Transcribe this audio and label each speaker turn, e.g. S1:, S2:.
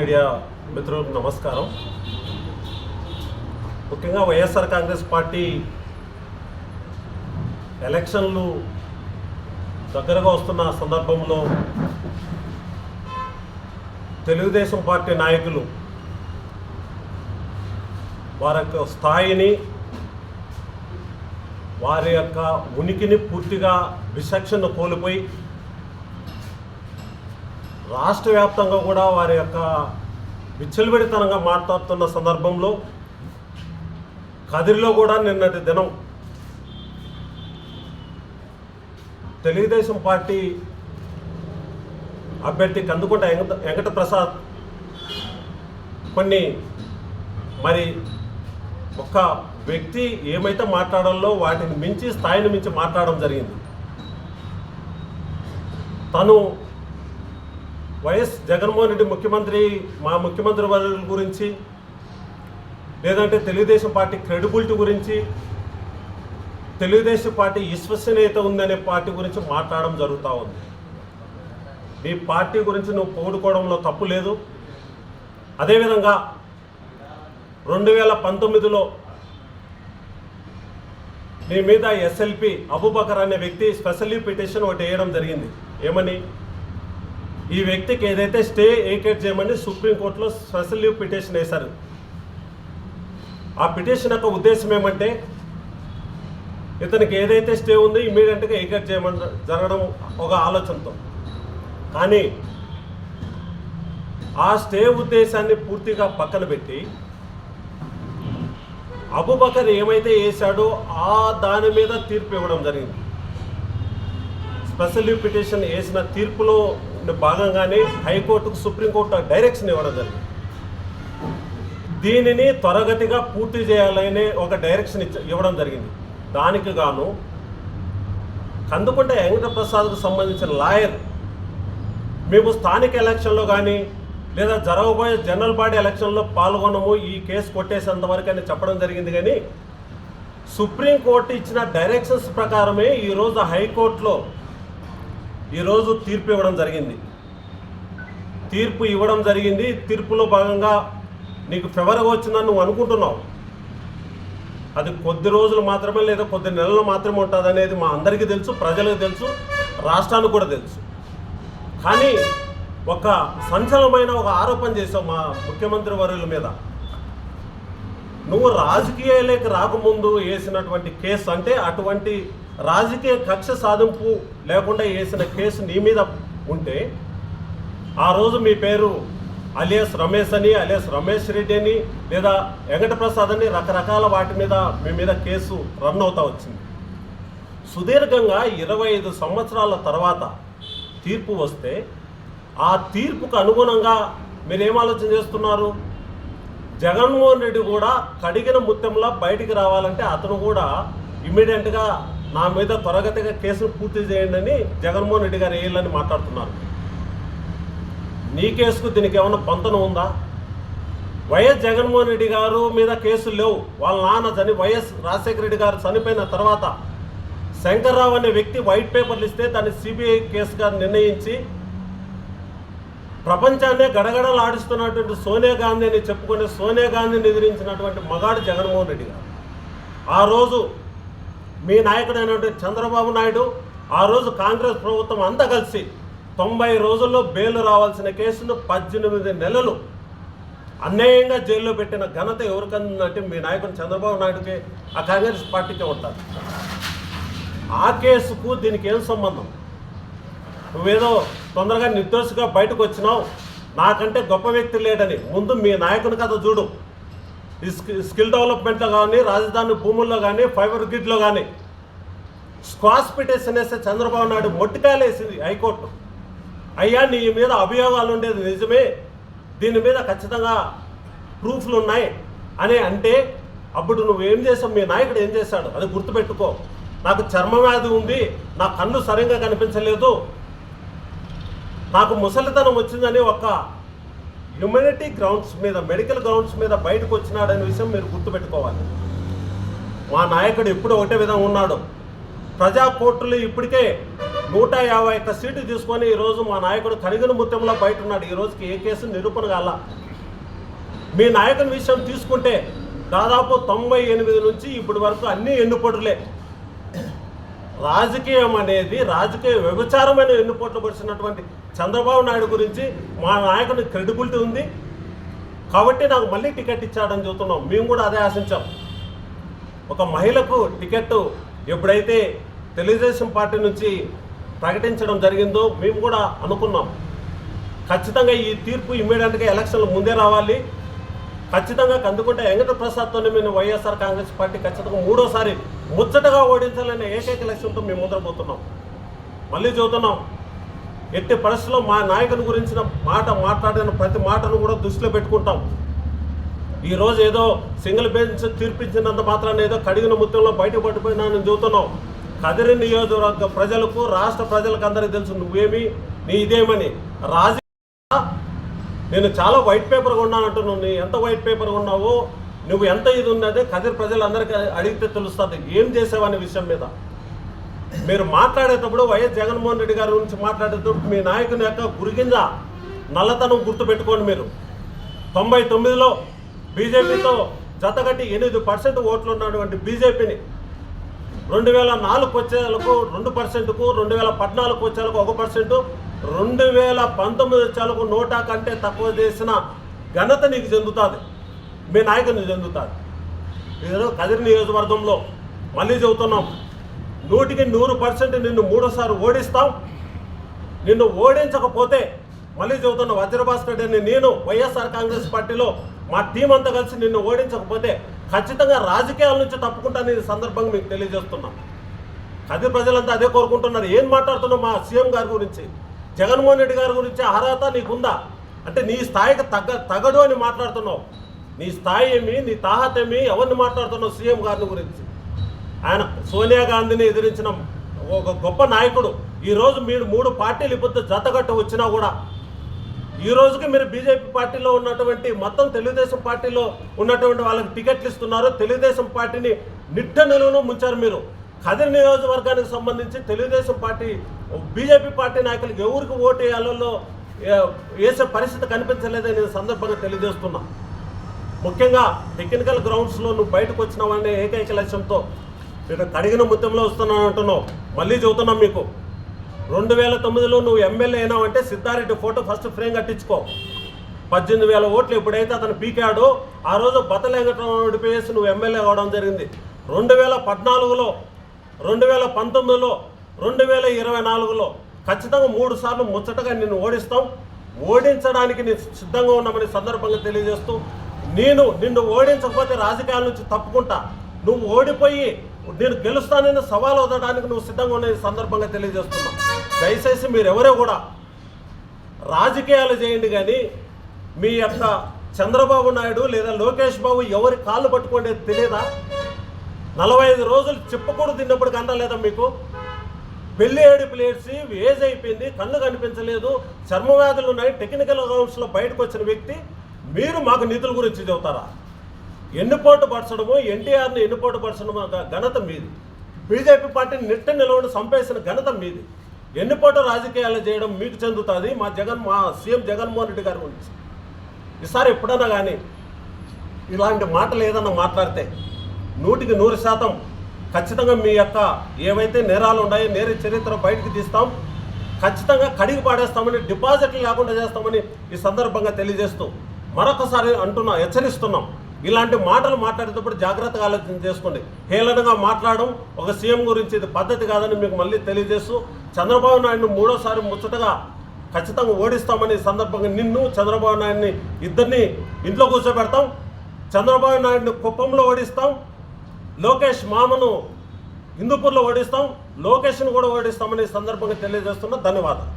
S1: Media మిత్రులకు నమస్కారం. ముఖ్యంగా వైఎస్ఆర్ కాంగ్రెస్ పార్టీ ఎలక్షన్లు దగ్గరగా వస్తున్న సందర్భంలో తెలుగుదేశం పార్టీ నాయకులు వారి యొక్క స్థాయిని, వారి యొక్క ఉనికిని పూర్తిగా విచక్షణ కోల్పోయి రాష్ట్ర వ్యాప్తంగా కూడా వారి యొక్క విచ్చలవిడితనంగా మాట్లాడుతున్న సందర్భంలో కదిరిలో కూడా నిన్నటి దినం తెలుగుదేశం పార్టీ అభ్యర్థి కందుకుంట వెంకట ప్రసాద్ మరి ఒక వ్యక్తి ఏమైతే మాట్లాడాలో వాటిని మించి, స్థాయిని మించి మాట్లాడడం జరిగింది. తను వైఎస్ జగన్మోహన్ రెడ్డి మా ముఖ్యమంత్రి వర్యుల గురించి, లేదంటే తెలుగుదేశం పార్టీ క్రెడిబిలిటీ గురించి, తెలుగుదేశం పార్టీ విశ్వసనీయత ఉందనే పార్టీ గురించి మాట్లాడడం జరుగుతూ ఉంది. నీ పార్టీ గురించి నువ్వు పోగొట్టుకోవడంలో తప్పు లేదు. అదేవిధంగా 2019లో నీ మీద ఎస్ఎల్పి అబూబకర్ అనే వ్యక్తి స్పెషల్ లీవ్ పిటిషన్ ఒకటి వేయడం జరిగింది. ఏమని, ఈ వ్యక్తికి ఏదైతే స్టే ఏకేట్ చేయమని సుప్రీంకోర్టులో స్పెషల్ లీవ్ పిటిషన్ వేశారు. ఆ పిటిషన్ యొక్క ఉద్దేశం ఏమంటే, ఇతనికి ఏదైతే స్టే ఉందో ఇమీడియట్గా ఏకేట్ చేయమని జరగడం ఒక ఆలోచనతో. కానీ ఆ స్టే ఉద్దేశాన్ని పూర్తిగా పక్కన పెట్టి అబూబకర్ ఏమైతే వేశాడో దాని మీద తీర్పు ఇవ్వడం జరిగింది. స్పెషల్ లీవ్ పిటిషన్ వేసిన తీర్పులో భాగంగానే హైకోర్టుకు, సుప్రీంకోర్టు డైరెక్షన్ ఇవ్వడం జరిగింది. దీనిని త్వరగతిగా పూర్తి చేయాలనే ఒక డైరెక్షన్ ఇవ్వడం జరిగింది. దానికి గాను కందుకుంట వెంకట ప్రసాద్కు సంబంధించిన లాయర్, మేము స్థానిక ఎలక్షన్లో కానీ లేదా జరగబోయే జనరల్ బాడీ ఎలక్షన్లో పాల్గొనము, ఈ కేసు కొట్టేసేంతవరకు అని చెప్పడం జరిగింది. కానీ సుప్రీంకోర్టు ఇచ్చిన డైరెక్షన్స్ ప్రకారమే ఈరోజు హైకోర్టులో తీర్పు ఇవ్వడం జరిగింది. తీర్పులో భాగంగా నీకు ఫేవర్గా వచ్చిందని నువ్వు అనుకుంటున్నావు. అది కొద్ది రోజులు మాత్రమే లేదా కొద్ది నెలలు మాత్రమే ఉంటుంది అనేది మా అందరికీ తెలుసు, ప్రజలకు తెలుసు, రాష్ట్రానికి కూడా తెలుసు. కానీ ఒక సంచలనమైన ఒక ఆరోపణ చేసావు మా ముఖ్యమంత్రి వర్యుల మీద. నువ్వు రాజకీయాలకు రాకముందు వేసినటువంటి కేసు, అంటే అటువంటి రాజకీయ కక్ష సాధింపు లేకుండా వేసిన కేసు నీ మీద ఉంటే, ఆ రోజు మీ పేరు అలియాస్ రమేష్ అని, అలియాస్ రమేష్ రెడ్డి అని, లేదా వెంకటప్రసాద్ అని రకరకాల వాటి మీద మీ మీద కేసు రన్ అవుతా వచ్చింది. సుదీర్ఘంగా 25 సంవత్సరాల తర్వాత తీర్పు వస్తే, ఆ తీర్పుకు అనుగుణంగా మీరేం ఆలోచన చేస్తున్నారు? జగన్మోహన్ రెడ్డి కూడా కడిగిన ముత్యంలా బయటికి రావాలంటే అతను కూడా ఇమ్మీడియట్గా నా మీద త్వరగతిగా కేసును పూర్తి చేయండి అని జగన్మోహన్ రెడ్డి గారు వేయాలని మాట్లాడుతున్నారు. నీ కేసుకు దీనికి ఏమైనా పొంతన ఉందా? వైఎస్ జగన్మోహన్ రెడ్డి గారు మీద కేసులు లేవు. వాళ్ళ నాన్న వైఎస్ రాజశేఖర రెడ్డి గారు చనిపోయిన తర్వాత శంకర్రావు అనే వ్యక్తి వైట్ పేపర్లు ఇస్తే దాన్ని సిబిఐ కేసుగా నిర్ణయించి ప్రపంచాన్నే గడగడలాడిస్తున్నటువంటి సోనియా గాంధీ అని చెప్పుకునే సోనియా గాంధీని ఎదిరించినటువంటి మగాడు జగన్మోహన్ రెడ్డి గారు. ఆ రోజు మీ నాయకుడైనటువంటి చంద్రబాబు నాయుడు, ఆ రోజు కాంగ్రెస్ ప్రభుత్వం అంతా కలిసి 90 రోజుల్లో బెయిల్ రావాల్సిన కేసును 18 నెలలు అన్యాయంగా జైల్లో పెట్టిన ఘనత ఎవరికందంటే మీ నాయకుడు చంద్రబాబు నాయుడుకే, ఆ కాంగ్రెస్ పార్టీకే ఉంటారు. ఆ కేసుకు దీనికి ఏం సంబంధం? నువ్వేదో తొందరగా నిర్దోషిగా బయటకు వచ్చినావు, నాకంటే గొప్ప వ్యక్తి లేడని. ముందు మీ నాయకుని కథ చూడు. స్కిల్ డెవలప్మెంట్లో కానీ, రాజధాని భూముల్లో కానీ, ఫైబర్ గ్రిడ్లో కానీ స్క్వాష్ పిటిషన్ వేస్తే చంద్రబాబు నాయుడు మొట్టికాయలు వేసింది హైకోర్టు. అయ్యా, నీ మీద అభియోగాలు ఉండేది నిజమే, దీని మీద ఖచ్చితంగా ప్రూఫ్లు ఉన్నాయి అని అంటే, అప్పుడు నువ్వేం చేసావు? మీ నాయకుడు ఏం చేశాడు? అది గుర్తుపెట్టుకో. నాకు చర్మ వ్యాధి ఉంది, నా కళ్ళు సరిగ్గా కనిపించలేదు, నాకు ముసలితనం వచ్చిందని ఒక హ్యూమనిటీ గ్రౌండ్స్ మీద, మెడికల్ గ్రౌండ్స్ మీద బయటకు వచ్చినాడనే విషయం మీరు గుర్తుపెట్టుకోవాలి. మా నాయకుడు ఎప్పుడు ఒకటే విధంగా ఉన్నాడు. ప్రజా కోర్టులు ఇప్పటికే 151 సీటు తీసుకొని ఈరోజు మా నాయకుడు కడిగిన ముత్యంలో బయట ఉన్నాడు. ఈ రోజుకి ఏ కేసు నిరూపణ కాల. మీ నాయకుని విషయం తీసుకుంటే దాదాపు 98 నుంచి ఇప్పటి వరకు అన్ని ఎన్నుపోటులే. రాజకీయం అనేది రాజకీయ వ్యభిచారమైన ఎన్నుపోట్లు పడిచినటువంటి చంద్రబాబు నాయుడు గురించి మా నాయకుని క్రెడిబిలిటీ ఉంది కాబట్టి నాకు మళ్ళీ టికెట్ ఇచ్చాడని చెబుతున్నాం. మేము కూడా అదే ఆశించాం. ఒక మహిళకు టికెట్ ఎప్పుడైతే తెలుగుదేశం పార్టీ నుంచి ప్రకటించడం జరిగిందో మేము కూడా అనుకున్నాం ఖచ్చితంగా ఈ తీర్పు ఇమ్మీడియట్గా ఎలక్షన్ల ముందే రావాలి. ఖచ్చితంగా కందుకుంట వెంకట ప్రసాద్తోనే మేము వైఎస్ఆర్ కాంగ్రెస్ పార్టీ ఖచ్చితంగా 3వ సారి ముచ్చటగా ఓడించాలనే ఏకైక లక్ష్యంతో మేము ముందరపోతున్నాం. మళ్ళీ చెబుతున్నాం, ఎట్టి పరిస్థితుల్లో మా నాయకుని గురించిన మాట్లాడిన ప్రతి మాటను కూడా దృష్టిలో పెట్టుకుంటాం. ఈరోజు ఏదో సింగిల్ బెంచ్ తీర్పించినంత మాత్రాన్ని ఏదో కడిగిన ముత్యంలో బయటపడిపోయినానని చెబుతున్నాం. కదిరి నియోజకవర్గ ప్రజలకు రాష్ట్ర ప్రజలకు అందరికీ తెలుసు నువ్వేమి నీ ఇదేమని. నేను చాలా వైట్ పేపర్గా ఉన్నాను అంటున్నావు. నీ ఎంత వైట్ పేపర్గా ఉన్నావో నువ్వు ఎంత ఇది ఉన్నది కదిరి ప్రజలందరికీ అడిగితే తెలుస్తుంది ఏం చేసావనే విషయం మీద. మీరు మాట్లాడేటప్పుడు వైఎస్ జగన్మోహన్ రెడ్డి గారి గురించి మాట్లాడేటప్పుడు మీ నాయకుని యొక్క గురిగింజ నల్లతనం గుర్తుపెట్టుకోండి. మీరు 99లో బీజేపీతో జతగట్టి 8% ఓట్లు ఉన్నటువంటి బీజేపీని 2004 వచ్చేలకు 2%కు, 2014 వచ్చేలకు 1%, 2019 వచ్చేలకు 100 కంటే తక్కువ చేసిన ఘనత నీకు చెందుతుంది, మీ నాయకునికి చెందుతుంది. ఈరోజు కదిరి నియోజకవర్గంలో మళ్ళీ చెబుతున్నాం 100% నిన్ను 3వ సారి ఓడిస్తాం. నిన్ను ఓడించకపోతే మళ్ళీ చెబుతున్నా వజ్రభాస్కర్ రెడ్డి నేను వైఎస్ఆర్ కాంగ్రెస్ పార్టీలో మా టీం అంతా కలిసి నిన్ను ఓడించకపోతే ఖచ్చితంగా రాజకీయాల నుంచి తప్పుకుంటాను. ఈ సందర్భంగా మీకు తెలియజేస్తున్నాం. కదిరి ప్రజలంతా అదే కోరుకుంటున్నారు. ఏం మాట్లాడుతున్నావు మా సీఎం గారి గురించి, జగన్మోహన్ రెడ్డి గారి గురించి అర్హత నీకుందా అంటే నీ స్థాయికి తగడు అని మాట్లాడుతున్నావు. నీ స్థాయి ఏమి, నీ తాహత ఏమి, ఎవరిని మాట్లాడుతున్నావు సీఎం గారిని గురించి? ఆయన సోనియా గాంధీని ఎదిరించిన ఒక గొప్ప నాయకుడు. ఈరోజు మీరు 3 పార్టీలు ఇప్పుడు జతగట్టు వచ్చినా కూడా ఈ రోజుకి మీరు బీజేపీ పార్టీలో ఉన్నటువంటి మొత్తం తెలుగుదేశం పార్టీలో ఉన్నటువంటి వాళ్ళకి టికెట్లు ఇస్తున్నారు. తెలుగుదేశం పార్టీని నిట్ట నిలువును ముంచారు. మీరు కదిరి నియోజకవర్గానికి సంబంధించి తెలుగుదేశం పార్టీ బీజేపీ పార్టీ నాయకులకు ఎవరికి ఓటు వేయాలలో వేసే పరిస్థితి కనిపించలేదని సందర్భంగా తెలియజేస్తున్నా. ముఖ్యంగా టెక్నికల్ గ్రౌండ్స్లో నువ్వు బయటకు వచ్చినావనే ఏకైక లక్ష్యంతో నేను కడిగిన ముత్యంలో వస్తున్నాను అంటున్నావు. మళ్ళీ చెబుతున్నాం మీకు 2009లో నువ్వు ఎమ్మెల్యే అయినావంటే సిద్ధారెడ్డి ఫోటో ఫస్ట్ ఫ్రేమ్ కట్టించుకో. 18,000 ఓట్లు ఎప్పుడైతే అతను పీకాడో ఆ రోజు బతలేంగటం ఓడిపోయేసి నువ్వు ఎమ్మెల్యే అవ్వడం జరిగింది. 2014లో, 2019లో, 2024లో ఖచ్చితంగా 3 సార్లు ముచ్చటగా నిన్ను ఓడిస్తాం. ఓడించడానికి నేను సిద్ధంగా ఉన్నామని సందర్భంగా తెలియజేస్తూ నిన్ను ఓడించకపోతే రాజకీయాల నుంచి తప్పుకుంటా, నువ్వు ఓడిపోయి నేను గెలుస్తానని సవాల్ వదలడానికి నువ్వు సిద్ధంగా ఉన్న సందర్భంగా తెలియజేస్తున్నా. దయచేసి మీరెవరో కూడా రాజకీయాలు చేయండి కానీ మీ యొక్క చంద్రబాబు నాయుడు లేదా లోకేష్ బాబు ఎవరి కాళ్ళు పట్టుకోండి తెలియదా? 45 రోజులు చెప్పకూడదు తిన్నప్పుడు కన్నా లేదా మీకు? పెళ్లి ఏడుపులు ఏడ్చి ఏజ్ అయిపోయింది, కళ్ళు కనిపించలేదు, చర్మ వ్యాధులు ఉన్నాయి, టెక్నికల్ గ్రౌండ్స్లో బయటకు వచ్చిన వ్యక్తి మీరు మాకు నిధుల గురించి చెబుతారా? ఎన్నుపోటు పరచడము, ఎన్టీఆర్ని ఎన్నుపోటు పరచడము ఘనత మీది. బీజేపీ పార్టీని నిట్ట నిలవని చంపేసిన ఘనత మీది. ఎన్నుపోటు రాజకీయాలు చేయడం మీకు చెందుతుంది. మా సీఎం జగన్మోహన్ రెడ్డి గారి గురించి ఈసారి ఎప్పుడన్నా కానీ ఇలాంటి మాటలు ఏదన్నా మాట్లాడితే 100% ఖచ్చితంగా మీ యొక్క ఏవైతే నేరాలు ఉన్నాయో నేర చరిత్ర బయటకు తీస్తాం. ఖచ్చితంగా కడిగి పాడేస్తామని, డిపాజిట్లు లేకుండా చేస్తామని ఈ సందర్భంగా తెలియజేస్తూ మరొకసారి హెచ్చరిస్తున్నాం. ఇలాంటి మాటలు మాట్లాడేటప్పుడు జాగ్రత్తగా ఆలోచన చేసుకోండి. హేళనగా మాట్లాడడం ఒక సీఎం గురించి ఇది పద్ధతి కాదని మీకు మళ్ళీ తెలియజేస్తూ చంద్రబాబు నాయుడుని 3వ సారి ముచ్చటగా ఖచ్చితంగా ఓడిస్తామని సందర్భంగా నిన్ను చంద్రబాబు నాయుడిని ఇద్దరిని ఇంట్లో కూర్చోబెడతాం. చంద్రబాబు నాయుడిని కుప్పంలో ఓడిస్తాం, లోకేష్ మామను హిందూపూర్లో ఓడిస్తాం, లోకేష్ను కూడా ఓడిస్తామని సందర్భంగా తెలియజేస్తున్నా. ధన్యవాదాలు.